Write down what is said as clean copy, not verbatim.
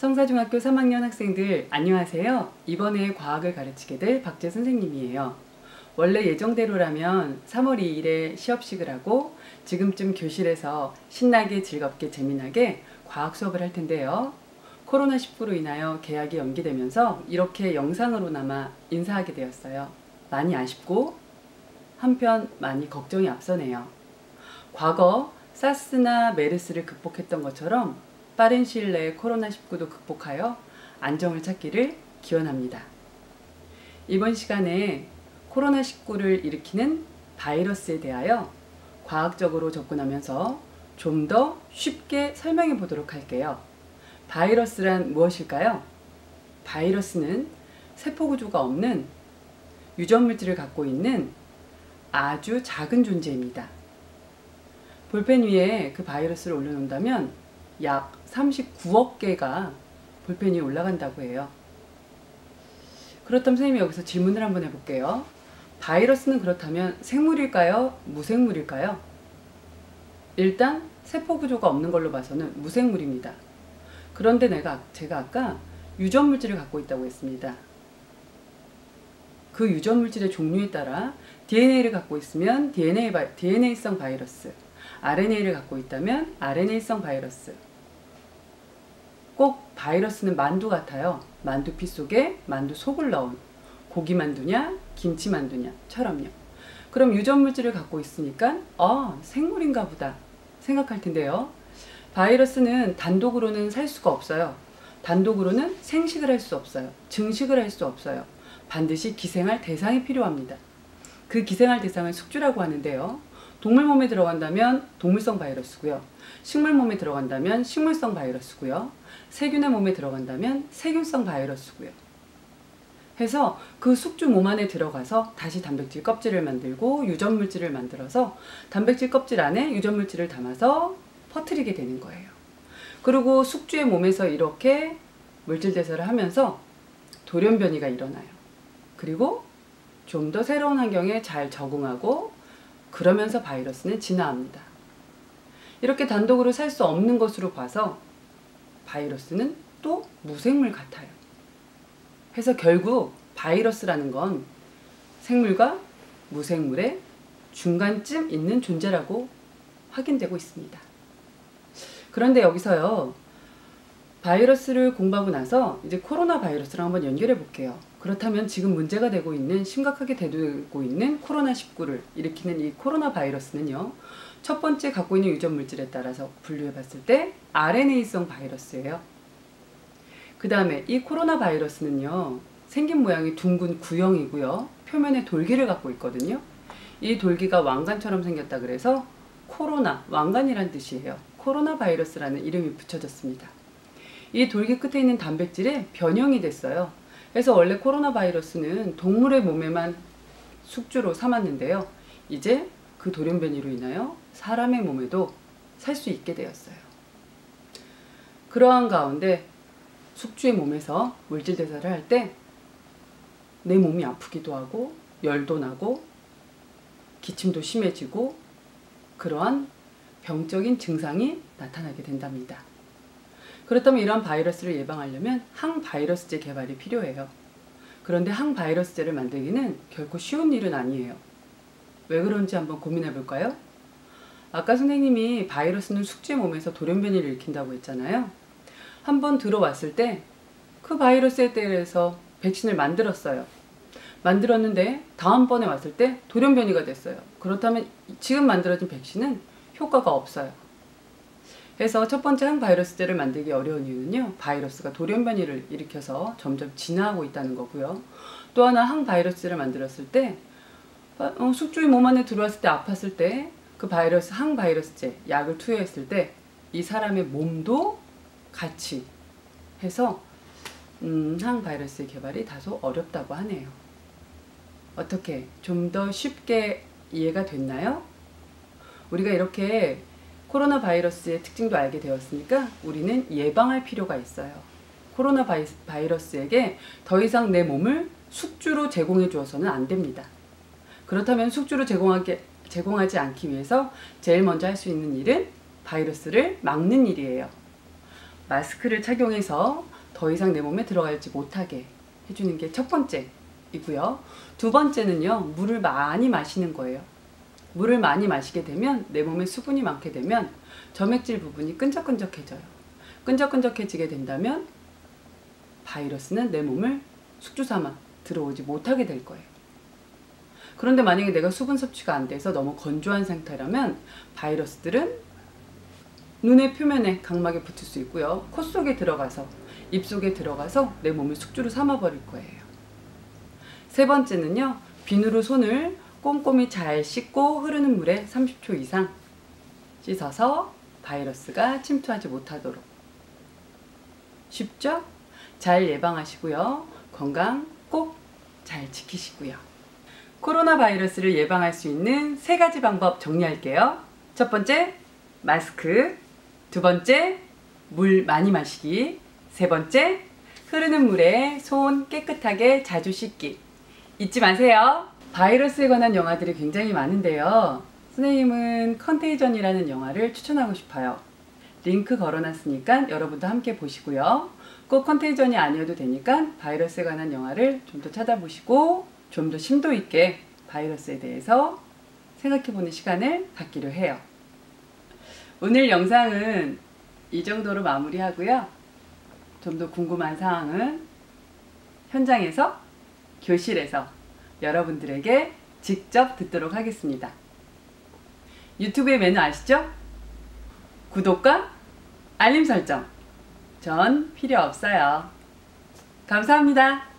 성사중학교 3학년 학생들 안녕하세요. 이번에 과학을 가르치게 될 박재 선생님이에요. 원래 예정대로라면 3월 2일에 시업식을 하고 지금쯤 교실에서 신나게 즐겁게 재미나게 과학 수업을 할 텐데요. 코로나19로 인하여 개학이 연기되면서 이렇게 영상으로나마 인사하게 되었어요. 많이 아쉽고 한편 많이 걱정이 앞서네요. 과거 사스나 메르스를 극복했던 것처럼 빠른 시일 내에 코로나19도 극복하여 안정을 찾기를 기원합니다. 이번 시간에 코로나19를 일으키는 바이러스에 대하여 과학적으로 접근하면서 좀 더 쉽게 설명해 보도록 할게요. 바이러스란 무엇일까요? 바이러스는 세포구조가 없는 유전물질을 갖고 있는 아주 작은 존재입니다. 볼펜 위에 그 바이러스를 올려놓는다면 약 39억 개가 볼펜 위에 올라간다고 해요. 그렇다면 선생님이 여기서 질문을 한번 해볼게요. 바이러스는 그렇다면 생물일까요? 무생물일까요? 일단 세포구조가 없는 걸로 봐서는 무생물입니다. 그런데 제가 아까 유전물질을 갖고 있다고 했습니다. 그 유전물질의 종류에 따라 DNA를 갖고 있으면 DNA성 바이러스, RNA를 갖고 있다면 RNA성 바이러스. 꼭 바이러스는 만두 같아요. 만두피 속에 만두 속을 넣은 고기만두냐 김치만두냐처럼요. 그럼 유전물질을 갖고 있으니까 생물인가 보다 생각할 텐데요. 바이러스는 단독으로는 살 수가 없어요. 단독으로는 생식을 할 수 없어요. 증식을 할 수 없어요. 반드시 기생할 대상이 필요합니다. 그 기생할 대상을 숙주라고 하는데요. 동물 몸에 들어간다면 동물성 바이러스고요. 식물 몸에 들어간다면 식물성 바이러스고요. 세균의 몸에 들어간다면 세균성 바이러스고요. 해서 그 숙주 몸 안에 들어가서 다시 단백질 껍질을 만들고 유전물질을 만들어서 단백질 껍질 안에 유전물질을 담아서 퍼뜨리게 되는 거예요. 그리고 숙주의 몸에서 이렇게 물질 대사를 하면서 돌연변이가 일어나요. 그리고 좀 더 새로운 환경에 잘 적응하고 그러면서 바이러스는 진화합니다. 이렇게 단독으로 살 수 없는 것으로 봐서 바이러스는 또 무생물 같아요. 해서 결국 바이러스라는 건 생물과 무생물의 중간쯤 있는 존재라고 확인되고 있습니다. 그런데 여기서요, 바이러스를 공부하고 나서 이제 코로나 바이러스랑 한번 연결해 볼게요. 그렇다면 지금 문제가 되고 있는, 심각하게 되고 있는 코로나19를 일으키는 이 코로나 바이러스는요, 첫 번째 갖고 있는 유전물질에 따라서 분류해 봤을 때 RNA성 바이러스예요. 그 다음에 이 코로나 바이러스는요, 생긴 모양이 둥근 구형이고요, 표면에 돌기를 갖고 있거든요. 이 돌기가 왕관처럼 생겼다 그래서 코로나, 왕관이란 뜻이에요. 코로나 바이러스라는 이름이 붙여졌습니다. 이 돌기 끝에 있는 단백질에 변형이 됐어요. 그래서 원래 코로나 바이러스는 동물의 몸에만 숙주로 삼았는데요. 이제 그 돌연변이로 인하여 사람의 몸에도 살 수 있게 되었어요. 그러한 가운데 숙주의 몸에서 물질 대사를 할 때 내 몸이 아프기도 하고 열도 나고 기침도 심해지고 그러한 병적인 증상이 나타나게 된답니다. 그렇다면 이러한 바이러스를 예방하려면 항바이러스제 개발이 필요해요. 그런데 항바이러스제를 만들기는 결코 쉬운 일은 아니에요. 왜 그런지 한번 고민해 볼까요? 아까 선생님이 바이러스는 숙주의 몸에서 돌연변이를 일으킨다고 했잖아요. 한번 들어왔을 때 그 바이러스에 대해서 백신을 만들었어요. 만들었는데 다음번에 왔을 때 돌연변이가 됐어요. 그렇다면 지금 만들어진 백신은 효과가 없어요. 그래서 첫 번째 항바이러스제를 만들기 어려운 이유는요, 바이러스가 돌연변이를 일으켜서 점점 진화하고 있다는 거고요. 또 하나 항바이러스제를 만들었을 때 숙주의 몸 안에 들어왔을 때 아팠을 때 그 바이러스 항바이러스제 약을 투여했을 때 이 사람의 몸도 같이 해서 항바이러스의 개발이 다소 어렵다고 하네요. 어떻게 좀 더 쉽게 이해가 됐나요? 우리가 이렇게 코로나 바이러스의 특징도 알게 되었으니까 우리는 예방할 필요가 있어요. 코로나 바이러스에게 더 이상 내 몸을 숙주로 제공해 주어서는 안 됩니다. 그렇다면 숙주로 제공하지 않기 위해서 제일 먼저 할 수 있는 일은 바이러스를 막는 일이에요. 마스크를 착용해서 더 이상 내 몸에 들어가지 못하게 해주는 게 첫 번째이고요. 두 번째는요, 물을 많이 마시는 거예요. 물을 많이 마시게 되면 내 몸에 수분이 많게 되면 점액질 부분이 끈적끈적해져요. 끈적끈적해지게 된다면 바이러스는 내 몸을 숙주 삼아 들어오지 못하게 될 거예요. 그런데 만약에 내가 수분 섭취가 안 돼서 너무 건조한 상태라면 바이러스들은 눈의 표면에 각막에 붙을 수 있고요. 코 속에 들어가서 입 속에 들어가서 내 몸을 숙주로 삼아 버릴 거예요. 세 번째는요, 비누로 손을 꼼꼼히 잘 씻고 흐르는 물에 30초 이상 씻어서 바이러스가 침투하지 못하도록. 쉽죠? 잘 예방하시고요. 건강 꼭 잘 지키시고요. 코로나 바이러스를 예방할 수 있는 3가지 방법 정리할게요. 첫 번째, 마스크. 두 번째, 물 많이 마시기. 세 번째, 흐르는 물에 손 깨끗하게 자주 씻기. 잊지 마세요. 바이러스에 관한 영화들이 굉장히 많은데요. 선생님은 컨테이전이라는 영화를 추천하고 싶어요. 링크 걸어놨으니까 여러분도 함께 보시고요. 꼭 컨테이전이 아니어도 되니까 바이러스에 관한 영화를 좀 더 찾아보시고 좀 더 심도 있게 바이러스에 대해서 생각해보는 시간을 갖기로 해요. 오늘 영상은 이 정도로 마무리하고요. 좀 더 궁금한 사항은 현장에서, 교실에서 여러분들에게 직접 듣도록 하겠습니다. 유튜브의 메뉴 아시죠? 구독과 알림 설정 전 필요 없어요. 감사합니다.